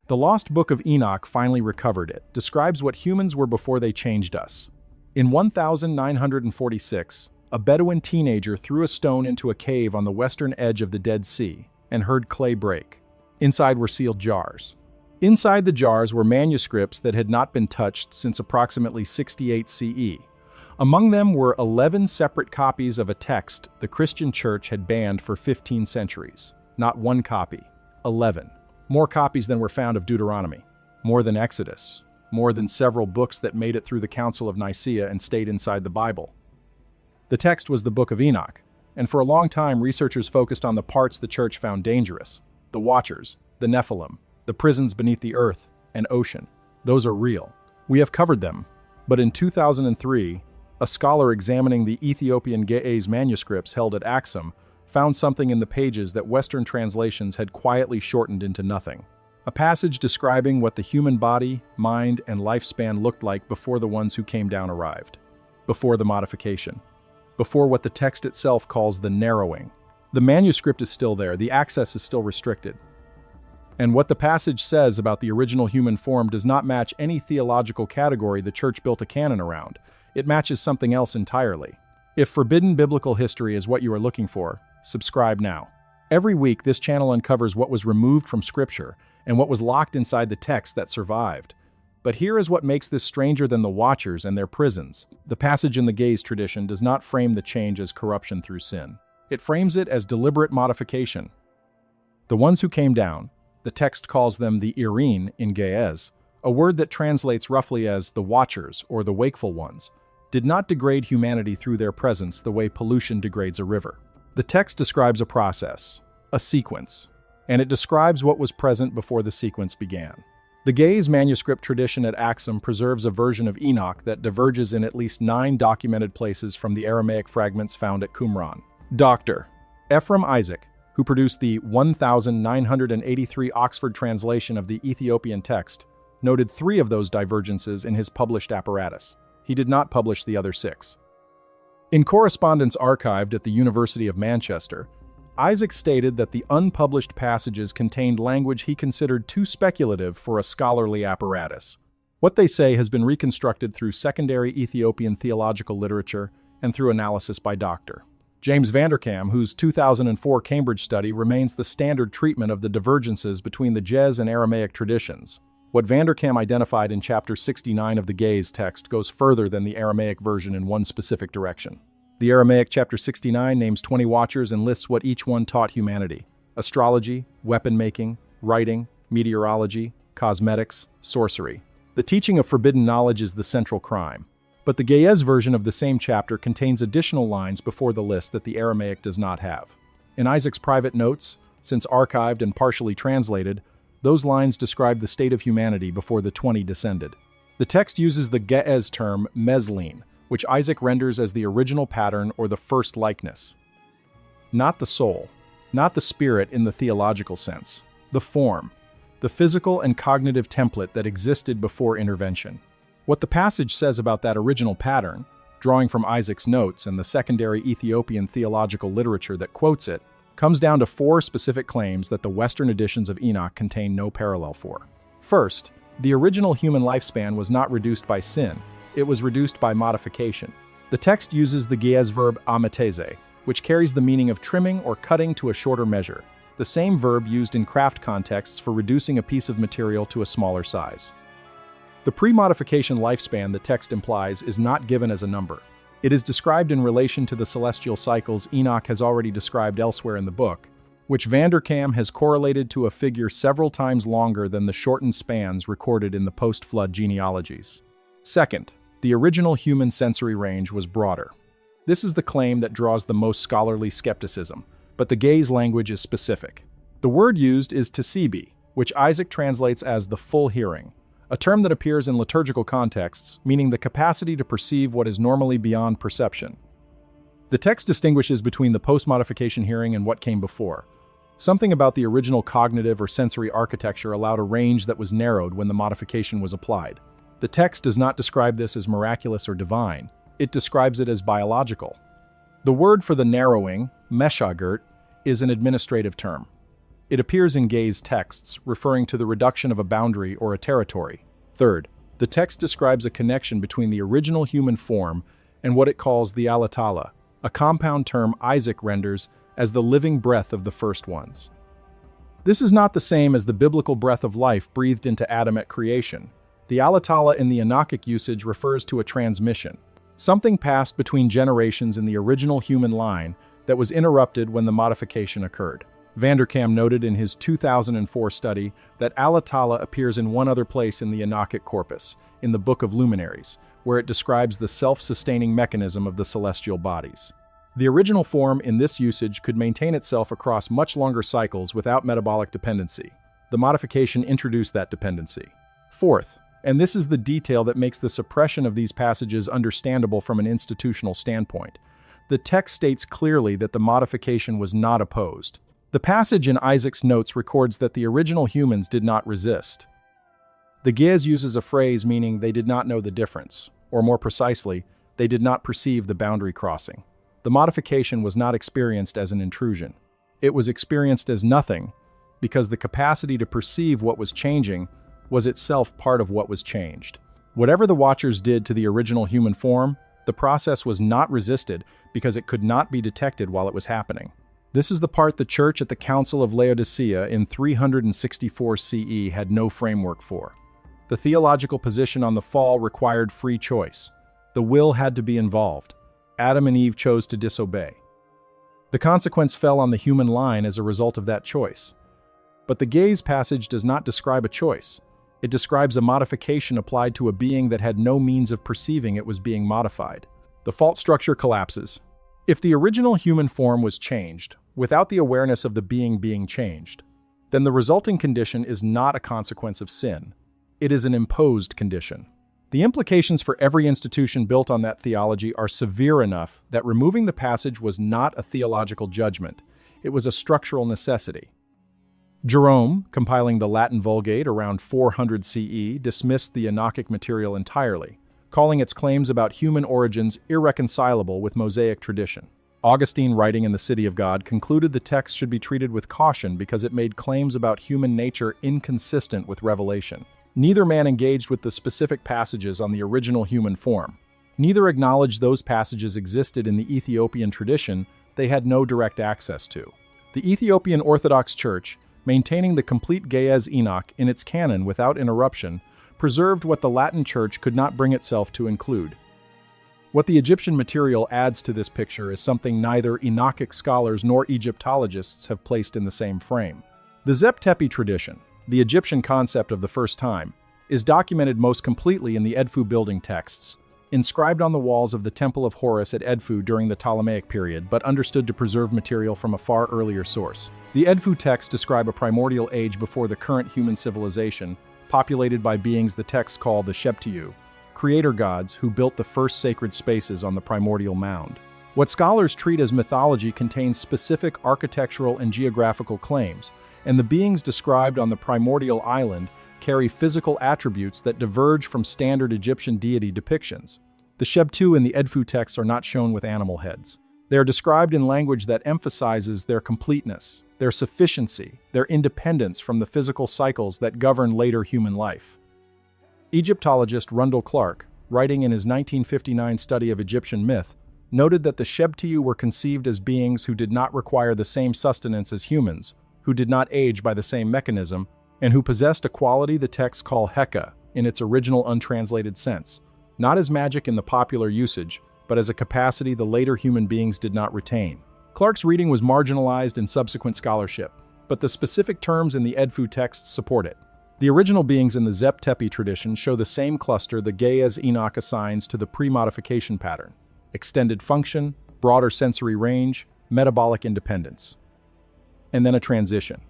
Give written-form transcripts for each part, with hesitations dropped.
The lost Book of Enoch finally recovered it, describes what humans were before they changed us. In 1946, a Bedouin teenager threw a stone into a cave on the western edge of the Dead Sea and heard clay break. Inside were sealed jars. Inside the jars were manuscripts that had not been touched since approximately 68 CE. Among them were 11 separate copies of a text the Christian Church had banned for 15 centuries. Not one copy, 11. More copies than were found of Deuteronomy, more than Exodus, more than several books that made it through the Council of Nicaea and stayed inside the Bible. The text was the Book of Enoch, and for a long time researchers focused on the parts the Church found dangerous: the Watchers, the Nephilim, the prisons beneath the earth and ocean. Those are real. We have covered them, but in 2003, a scholar examining the Ethiopian Ge'ez manuscripts held at Axum found something in the pages that Western translations had quietly shortened into nothing. A passage describing what the human body, mind, and lifespan looked like before the ones who came down arrived. Before the modification. Before what the text itself calls the narrowing. The manuscript is still there, the access is still restricted. And what the passage says about the original human form does not match any theological category the Church built a canon around. It matches something else entirely. If forbidden biblical history is what you are looking for, subscribe now. Every week, this channel uncovers what was removed from Scripture and what was locked inside the text that survived. But here is what makes this stranger than the Watchers and their prisons. The passage in the Ge'ez tradition does not frame the change as corruption through sin. It frames it as deliberate modification. The ones who came down, the text calls them the Irene in Ge'ez, a word that translates roughly as the Watchers or the wakeful ones, did not degrade humanity through their presence the way pollution degrades a river. The text describes a process, a sequence, and it describes what was present before the sequence began. The Ge'ez manuscript tradition at Axum preserves a version of Enoch that diverges in at least 9 documented places from the Aramaic fragments found at Qumran. Dr. Ephraim Isaac, who produced the 1983 Oxford translation of the Ethiopian text, noted 3 of those divergences in his published apparatus. He did not publish the other 6. In correspondence archived at the University of Manchester, Isaac stated that the unpublished passages contained language he considered too speculative for a scholarly apparatus. What they say has been reconstructed through secondary Ethiopian theological literature and through analysis by Dr. James Vanderkam, whose 2004 Cambridge study remains the standard treatment of the divergences between the Ge'ez and Aramaic traditions. What Vanderkam identified in chapter 69 of the Ge'ez text goes further than the Aramaic version in one specific direction. The Aramaic chapter 69 names 20 watchers and lists what each one taught humanity: astrology, weapon-making, writing, meteorology, cosmetics, sorcery. The teaching of forbidden knowledge is the central crime. But the Ge'ez version of the same chapter contains additional lines before the list that the Aramaic does not have. In Isaac's private notes, since archived and partially translated, those lines describe the state of humanity before the 20 descended. The text uses the Ge'ez term meslin, which Isaac renders as the original pattern or the first likeness. Not the soul, not the spirit in the theological sense, the form, the physical and cognitive template that existed before intervention. What the passage says about that original pattern, drawing from Isaac's notes and the secondary Ethiopian theological literature that quotes it, comes down to 4 specific claims that the Western editions of Enoch contain no parallel for. First, the original human lifespan was not reduced by sin, it was reduced by modification. The text uses the Ge'ez verb amateze, which carries the meaning of trimming or cutting to a shorter measure, the same verb used in craft contexts for reducing a piece of material to a smaller size. The pre-modification lifespan the text implies is not given as a number. It is described in relation to the celestial cycles Enoch has already described elsewhere in the book, which Vanderkam has correlated to a figure several times longer than the shortened spans recorded in the post-flood genealogies. Second, the original human sensory range was broader. This is the claim that draws the most scholarly skepticism, but the Ge'ez language is specific. The word used is tesibi, which Isaac translates as the full hearing, a term that appears in liturgical contexts, meaning the capacity to perceive what is normally beyond perception. The text distinguishes between the post-modification hearing and what came before. Something about the original cognitive or sensory architecture allowed a range that was narrowed when the modification was applied. The text does not describe this as miraculous or divine, it describes it as biological. The word for the narrowing, meshagert, is an administrative term. It appears in Gay's texts, referring to the reduction of a boundary or a territory. Third, the text describes a connection between the original human form and what it calls the Alatala, a compound term Isaac renders as the living breath of the first ones. This is not the same as the biblical breath of life breathed into Adam at creation. The Alatala in the Enochic usage refers to a transmission, something passed between generations in the original human line that was interrupted when the modification occurred. Vanderkam noted in his 2004 study that Alatala appears in one other place in the Enochic corpus, in the Book of Luminaries, where it describes the self-sustaining mechanism of the celestial bodies. The original form in this usage could maintain itself across much longer cycles without metabolic dependency. The modification introduced that dependency. Fourth, and this is the detail that makes the suppression of these passages understandable from an institutional standpoint, the text states clearly that the modification was not opposed. The passage in Isaac's notes records that the original humans did not resist. The Gez uses a phrase meaning they did not know the difference, or more precisely, they did not perceive the boundary crossing. The modification was not experienced as an intrusion. It was experienced as nothing, because the capacity to perceive what was changing was itself part of what was changed. Whatever the Watchers did to the original human form, the process was not resisted because it could not be detected while it was happening. This is the part the Church at the Council of Laodicea in 364 CE had no framework for. The theological position on the fall required free choice. The will had to be involved. Adam and Eve chose to disobey. The consequence fell on the human line as a result of that choice. But the Gay's passage does not describe a choice. It describes a modification applied to a being that had no means of perceiving it was being modified. The fault structure collapses. If the original human form was changed, without the awareness of the being changed, then the resulting condition is not a consequence of sin. It is an imposed condition. The implications for every institution built on that theology are severe enough that removing the passage was not a theological judgment. It was a structural necessity. Jerome, compiling the Latin Vulgate around 400 CE, dismissed the Enochic material entirely, calling its claims about human origins irreconcilable with Mosaic tradition. Augustine, writing in the City of God, concluded the text should be treated with caution because it made claims about human nature inconsistent with revelation. Neither man engaged with the specific passages on the original human form. Neither acknowledged those passages existed in the Ethiopian tradition they had no direct access to. The Ethiopian Orthodox Church, maintaining the complete Book of Enoch in its canon without interruption, preserved what the Latin Church could not bring itself to include. What the Egyptian material adds to this picture is something neither Enochic scholars nor Egyptologists have placed in the same frame. The Zep-Tepi tradition, the Egyptian concept of the first time, is documented most completely in the Edfu building texts, inscribed on the walls of the Temple of Horus at Edfu during the Ptolemaic period, but understood to preserve material from a far earlier source. The Edfu texts describe a primordial age before the current human civilization, populated by beings the texts call the Shebtiu, creator gods who built the first sacred spaces on the primordial mound. What scholars treat as mythology contains specific architectural and geographical claims, and the beings described on the primordial island carry physical attributes that diverge from standard Egyptian deity depictions. The Shebtu in the Edfu texts are not shown with animal heads. They are described in language that emphasizes their completeness, their sufficiency, their independence from the physical cycles that govern later human life. Egyptologist Rundle Clark, writing in his 1959 study of Egyptian myth, noted that the Shebtiu were conceived as beings who did not require the same sustenance as humans, who did not age by the same mechanism, and who possessed a quality the texts call Heka in its original untranslated sense, not as magic in the popular usage, but as a capacity the later human beings did not retain. Clark's reading was marginalized in subsequent scholarship, but the specific terms in the Edfu texts support it. The original beings in the Zep-Tepi tradition show the same cluster the Book of Enoch assigns to the pre-modification pattern: extended function, broader sensory range, metabolic independence. And then a transition.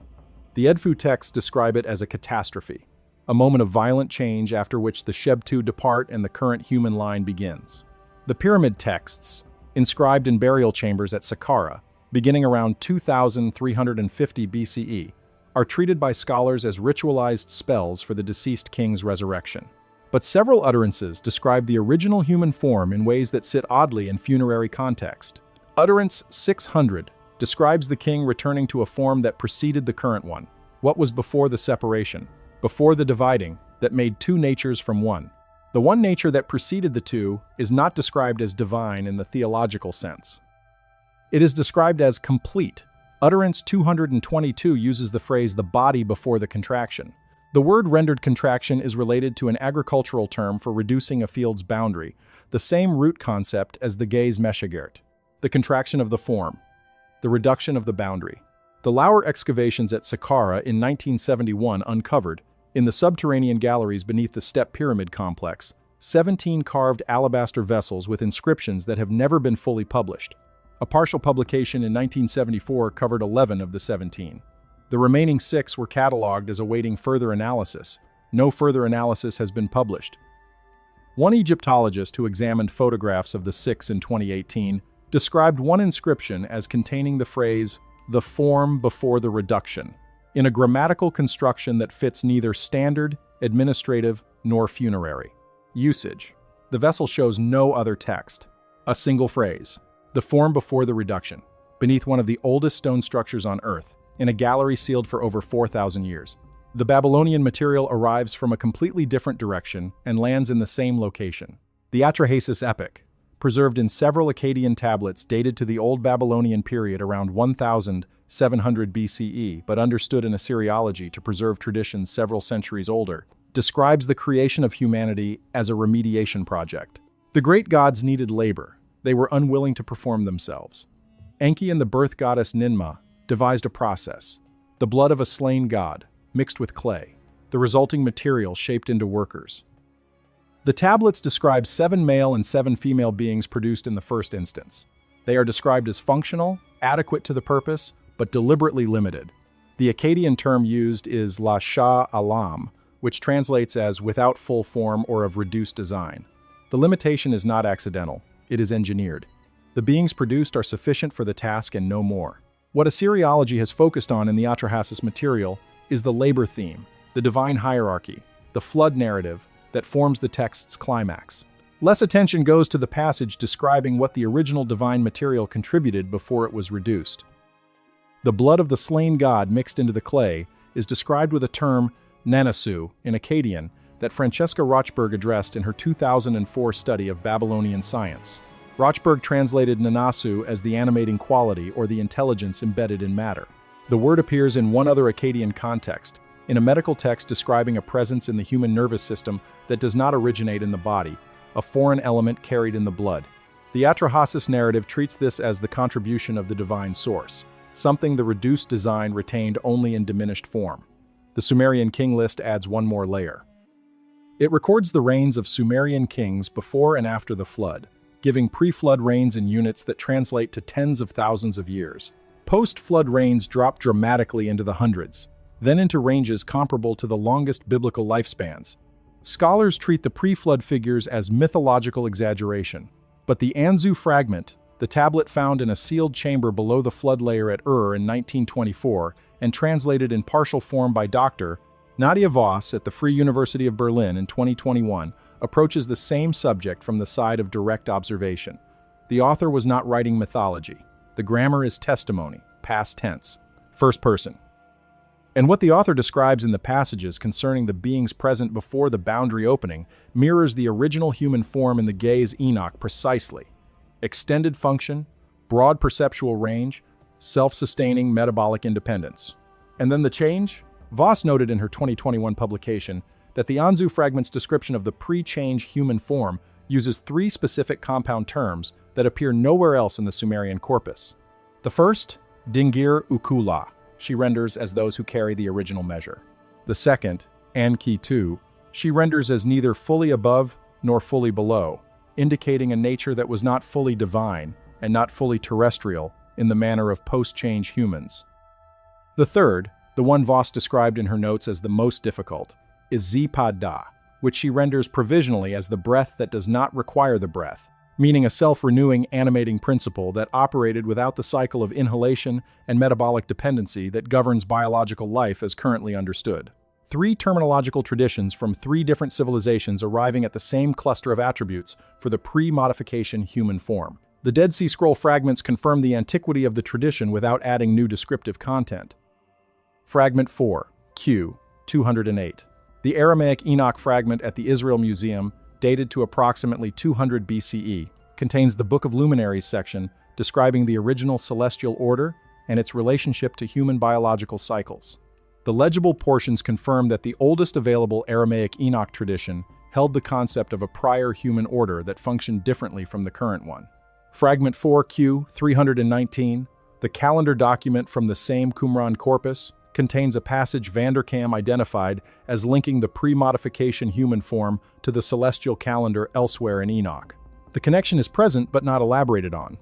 The Edfu texts describe it as a catastrophe, a moment of violent change after which the Shebtu depart and the current human line begins. The pyramid texts, inscribed in burial chambers at Saqqara, beginning around 2350 BCE, are treated by scholars as ritualized spells for the deceased king's resurrection. But several utterances describe the original human form in ways that sit oddly in funerary context. Utterance 600 describes the king returning to a form that preceded the current one. What was before the separation, before the dividing, that made two natures from one? The one nature that preceded the two is not described as divine in the theological sense. It is described as complete. Utterance 222 uses the phrase the body before the contraction. The word rendered contraction is related to an agricultural term for reducing a field's boundary, the same root concept as the gaze meshagert, the contraction of the form, the reduction of the boundary. The Lauer excavations at Saqqara in 1971 uncovered, in the subterranean galleries beneath the Step Pyramid complex, 17 carved alabaster vessels with inscriptions that have never been fully published. A partial publication in 1974 covered 11 of the 17. The remaining 6 were catalogued as awaiting further analysis. No further analysis has been published. One Egyptologist who examined photographs of the 6 in 2018 described one inscription as containing the phrase, "the form before the reduction," in a grammatical construction that fits neither standard, administrative, nor funerary. Usage. The vessel shows no other text. A single phrase, "the form before the reduction," beneath one of the oldest stone structures on Earth, in a gallery sealed for over 4,000 years. The Babylonian material arrives from a completely different direction and lands in the same location. The Atrahasis epic, preserved in several Akkadian tablets dated to the Old Babylonian period around 1700 BCE, but understood in Assyriology to preserve traditions several centuries older, describes the creation of humanity as a remediation project. The great gods needed labor. They were unwilling to perform themselves. Enki and the birth goddess Ninmah devised a process, the blood of a slain god, mixed with clay, the resulting material shaped into workers. The tablets describe 7 male and 7 female beings produced in the first instance. They are described as functional, adequate to the purpose, but deliberately limited. The Akkadian term used is la shah alam, which translates as without full form or of reduced design. The limitation is not accidental, it is engineered. The beings produced are sufficient for the task and no more. What Assyriology has focused on in the Atrahasis material is the labor theme, the divine hierarchy, the flood narrative that forms the text's climax. Less attention goes to the passage describing what the original divine material contributed before it was reduced. The blood of the slain god mixed into the clay is described with a term, nanasu, in Akkadian, that Francesca Rochberg addressed in her 2004 study of Babylonian science. Rochberg translated nanasu as the animating quality or the intelligence embedded in matter. The word appears in one other Akkadian context, in a medical text describing a presence in the human nervous system that does not originate in the body, a foreign element carried in the blood. The Atrahasis narrative treats this as the contribution of the divine source, something the reduced design retained only in diminished form. The Sumerian king list adds one more layer. It records the reigns of Sumerian kings before and after the flood, giving pre-flood reigns in units that translate to tens of thousands of years. Post-flood reigns drop dramatically into the hundreds, then into ranges comparable to the longest biblical lifespans. Scholars treat the pre-flood figures as mythological exaggeration, but the Anzu fragment, the tablet found in a sealed chamber below the flood layer at Ur in 1924 and translated in partial form by Dr. Nadia Voss at the Free University of Berlin in 2021, approaches the same subject from the side of direct observation. The author was not writing mythology. The grammar is testimony, past tense, first person. And what the author describes in the passages concerning the beings present before the boundary opening mirrors the original human form in the gaze Enoch precisely. Extended function, broad perceptual range, self-sustaining metabolic independence. And then the change? Voss noted in her 2021 publication that the Anzu fragment's description of the pre-change human form uses 3 specific compound terms that appear nowhere else in the Sumerian corpus. The first, Dingir Ukula, she renders as those who carry the original measure. The second, Anki-2, she renders as neither fully above nor fully below, indicating a nature that was not fully divine and not fully terrestrial in the manner of post-change humans. The third, the one Voss described in her notes as the most difficult, is Zipa-da, which she renders provisionally as the breath that does not require the breath, meaning a self-renewing animating principle that operated without the cycle of inhalation and metabolic dependency that governs biological life as currently understood. 3 terminological traditions from 3 different civilizations arriving at the same cluster of attributes for the pre-modification human form. The Dead Sea Scroll fragments confirm the antiquity of the tradition without adding new descriptive content. Fragment 4, Q. 208. The Aramaic Enoch fragment at the Israel Museum, dated to approximately 200 BCE, contains the Book of Luminaries section describing the original celestial order and its relationship to human biological cycles. The legible portions confirm that the oldest available Aramaic Enoch tradition held the concept of a prior human order that functioned differently from the current one. Fragment 4Q 319, the calendar document from the same Qumran corpus, contains a passage Vanderkam identified as linking the pre-modification human form to the celestial calendar elsewhere in Enoch. The connection is present but not elaborated on.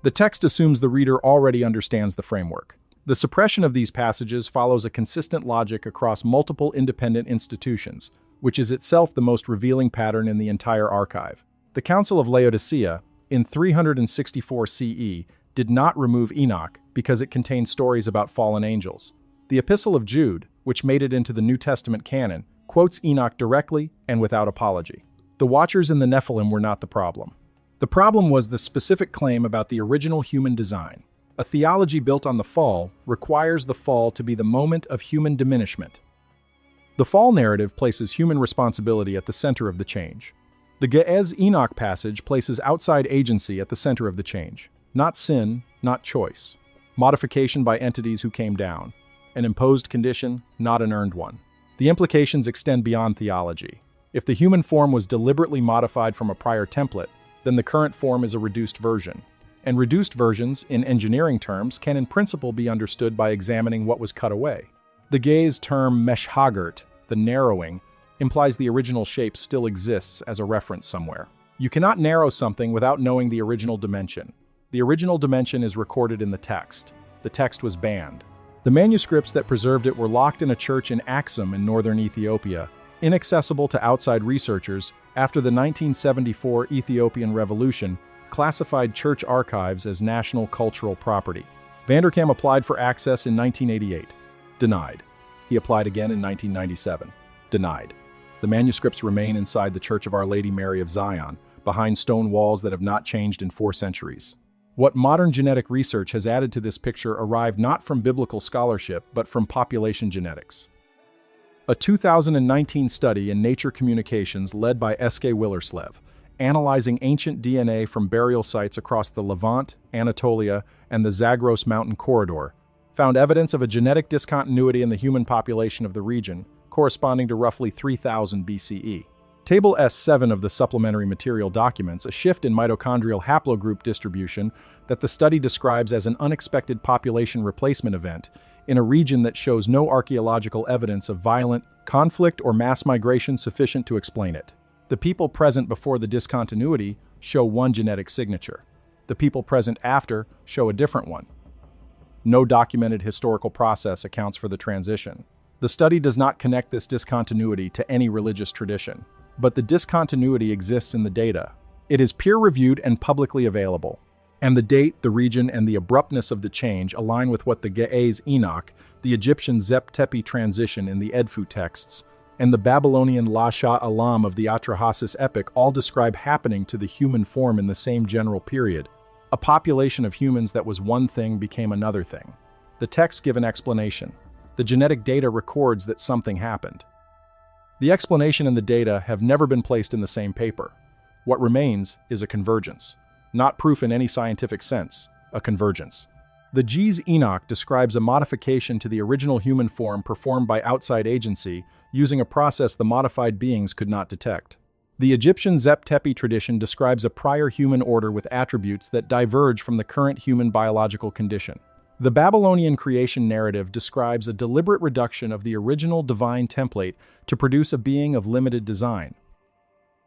The text assumes the reader already understands the framework. The suppression of these passages follows a consistent logic across multiple independent institutions, which is itself the most revealing pattern in the entire archive. The Council of Laodicea, in 364 CE, did not remove Enoch because it contained stories about fallen angels. The Epistle of Jude, which made it into the New Testament canon, quotes Enoch directly and without apology. The Watchers and the Nephilim were not the problem. The problem was the specific claim about the original human design. A theology built on the fall requires the fall to be the moment of human diminishment. The fall narrative places human responsibility at the center of the change. The Ge'ez Enoch passage places outside agency at the center of the change. Not sin, not choice. Modification by entities who came down. An imposed condition, not an earned one. The implications extend beyond theology. If the human form was deliberately modified from a prior template, then the current form is a reduced version. And reduced versions, in engineering terms, can in principle be understood by examining what was cut away. The Ge'ez term meshhagert, the narrowing, implies the original shape still exists as a reference somewhere. You cannot narrow something without knowing the original dimension. The original dimension is recorded in the text. The text was banned. The manuscripts that preserved it were locked in a church in Axum in northern Ethiopia, inaccessible to outside researchers after the 1974 Ethiopian Revolution classified church archives as national cultural property. Vanderkam applied for access in 1988. Denied. He applied again in 1997. Denied. The manuscripts remain inside the Church of Our Lady Mary of Zion, behind stone walls that have not changed in 4 centuries. What modern genetic research has added to this picture arrived not from biblical scholarship, but from population genetics. A 2019 study in Nature Communications led by S.K. Willerslev, analyzing ancient DNA from burial sites across the Levant, Anatolia, and the Zagros Mountain Corridor, found evidence of a genetic discontinuity in the human population of the region, corresponding to roughly 3000 BCE. Table S7 of the supplementary material documents a shift in mitochondrial haplogroup distribution that the study describes as an unexpected population replacement event in a region that shows no archaeological evidence of violent conflict or mass migration sufficient to explain it. The people present before the discontinuity show one genetic signature. The people present after show a different one. No documented historical process accounts for the transition. The study does not connect this discontinuity to any religious tradition, but the discontinuity exists in the data. It is peer-reviewed and publicly available, and the date, the region, and the abruptness of the change align with what the Ge'ez Enoch, the Egyptian Zep-Tepi transition in the Edfu texts, and the Babylonian Lasha Alam of the Atrahasis epic all describe happening to the human form in the same general period. A population of humans that was one thing became another thing. The texts give an explanation. The genetic data records that something happened. The explanation and the data have never been placed in the same paper. What remains is a convergence. Not proof in any scientific sense, a convergence. The Ge'ez Enoch describes a modification to the original human form performed by outside agency using a process the modified beings could not detect. The Egyptian Zep-Tepi tradition describes a prior human order with attributes that diverge from the current human biological condition. The Babylonian creation narrative describes a deliberate reduction of the original divine template to produce a being of limited design.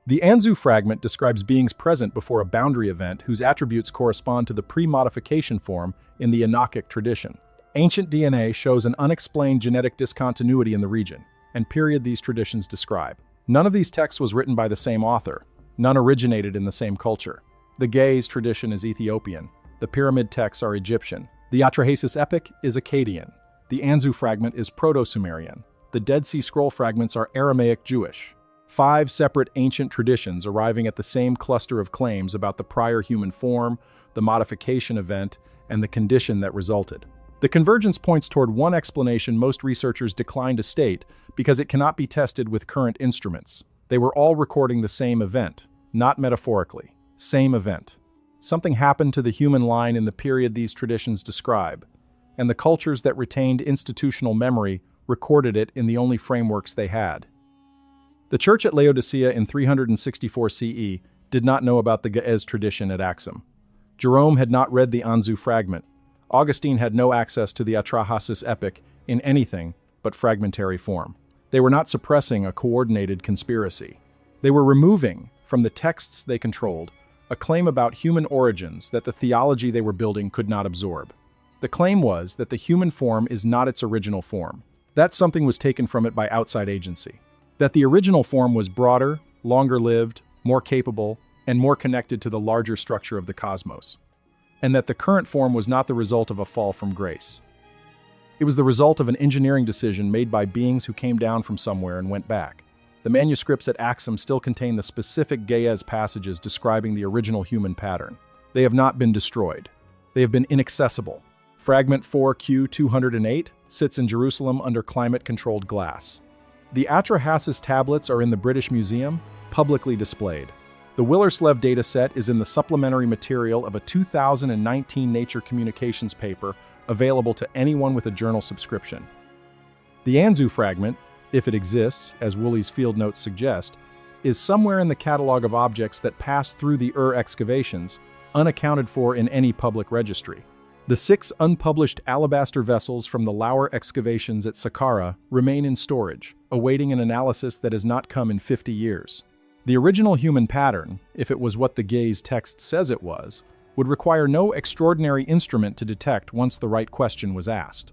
The Anzu fragment describes beings present before a boundary event whose attributes correspond to the pre-modification form in the Enochic tradition. Ancient DNA shows an unexplained genetic discontinuity in the region, and period these traditions describe. None of these texts was written by the same author. None originated in the same culture. The Ge'ez tradition is Ethiopian. The pyramid texts are Egyptian. The Atrahasis epic is Akkadian. The Anzu fragment is Proto-Sumerian. The Dead Sea Scroll fragments are Aramaic Jewish. 5 separate ancient traditions arriving at the same cluster of claims about the prior human form, the modification event, and the condition that resulted. The convergence points toward one explanation most researchers decline to state because it cannot be tested with current instruments. They were all recording the same event, not metaphorically, same event. Something happened to the human line in the period these traditions describe, and the cultures that retained institutional memory recorded it in the only frameworks they had. The church at Laodicea in 364 CE did not know about the Ge'ez tradition at Axum. Jerome had not read the Anzu fragment. Augustine had no access to the Atrahasis epic in anything but fragmentary form. They were not suppressing a coordinated conspiracy. They were removing, from the texts they controlled, a claim about human origins that the theology they were building could not absorb. The claim was that the human form is not its original form. That something was taken from it by outside agency. That the original form was broader, longer-lived, more capable, and more connected to the larger structure of the cosmos. And that the current form was not the result of a fall from grace. It was the result of an engineering decision made by beings who came down from somewhere and went back. The manuscripts at Axum still contain the specific Ge'ez passages describing the original human pattern. They have not been destroyed. They have been inaccessible. Fragment 4Q208 sits in Jerusalem under climate-controlled glass. The Atrahasis tablets are in the British Museum, publicly displayed. The Willerslev dataset is in the supplementary material of a 2019 Nature Communications paper available to anyone with a journal subscription. The Anzu fragment, if it exists, as Woolley's field notes suggest, is somewhere in the catalog of objects that passed through the excavations, unaccounted for in any public registry. The 6 unpublished alabaster vessels from the Lauer excavations at Saqqara remain in storage, awaiting an analysis that has not come in 50 years. The original human pattern, if it was what the Ge'ez text says it was, would require no extraordinary instrument to detect once the right question was asked.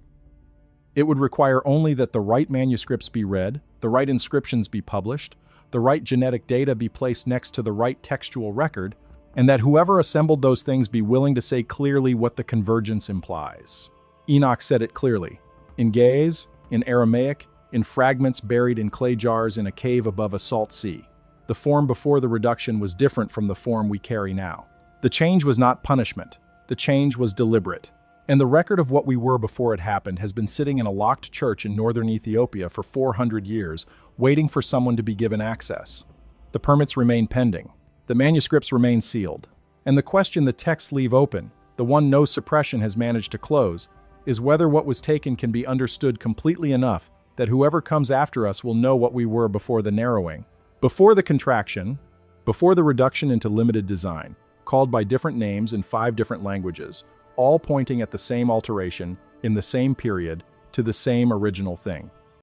It would require only that the right manuscripts be read, the right inscriptions be published, the right genetic data be placed next to the right textual record, and that whoever assembled those things be willing to say clearly what the convergence implies. Enoch said it clearly, in Ge'ez, in Aramaic, in fragments buried in clay jars in a cave above a salt sea. The form before the reduction was different from the form we carry now. The change was not punishment. The change was deliberate. And the record of what we were before it happened has been sitting in a locked church in northern Ethiopia for 400 years, waiting for someone to be given access. The permits remain pending. The manuscripts remain sealed. And the question the texts leave open, the one no suppression has managed to close, is whether what was taken can be understood completely enough that whoever comes after us will know what we were before the narrowing, before the contraction, before the reduction into limited design, called by different names in 5 different languages, all pointing at the same alteration, in the same period, to the same original thing.